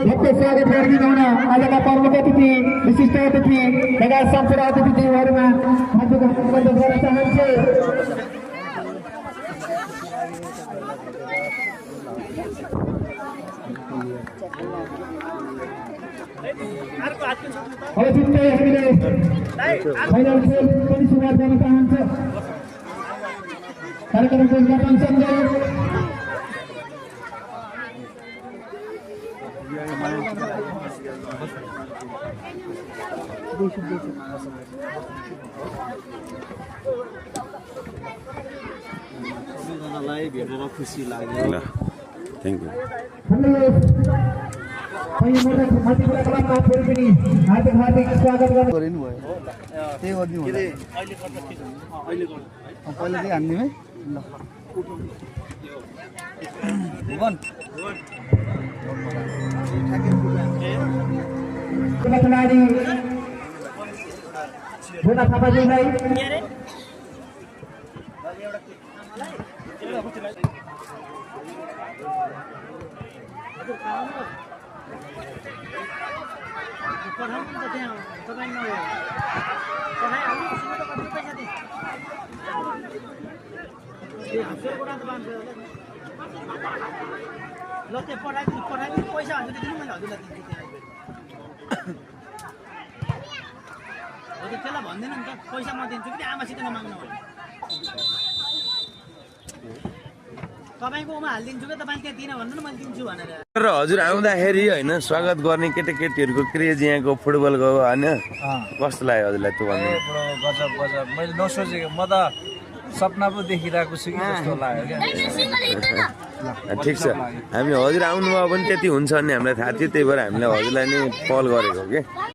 भव्य स्वागत गरिदिनुहुन आजका प्रमुख अतिथि विशिष्ट अतिथि तथा संपूर्ण अतिथिहरूमा हार्दिक अभिनन्दन गर्न चाहन्छु। छिट्टै हामीले फाइनल खेल पनि सुरुवात गर्न चाहन्छ। कार्यक्रमको उद्घाटन सँगै सबैजनालाई भेटेर खुसी लाग्यो। Thank you. हार्दिक स्वागत गरिनु भयो त्यही गरिदिनु होला पहिला चाहिँ हान्ने है ल भुवन खेलाडी भुना थापाज्यूलाई पैसा हजुरले दिनु मैले हजुरलाई दिन्छु हजुर त्यसलाई भन्दैन नि त पैसा म दिन्छु कि आमासित नमाग्नु भने तपाईँकोमा हालिदिन्छु कि तपाईँले त्यहाँ दिन भन्नु न मैले दिन्छु भनेर र हजुर आउँदाखेरि होइन स्वागत गर्ने केटाकेटीहरूको क्रेज यहाँको फुटबलको होइन कस्तो लाग्यो हजुरलाई त्यो भन्नु? गजब गजब मैले नसोचेको म त सपना पो देखिरहेको छु कि जस्तो लाग्यो क्या। ठिक छ हामी हजुर आउनुभयो भने त्यति हुन्छ भन्ने हामीलाई थाहा थियो त्यही भएर हामीले हजुरलाई नै कल गरेको के।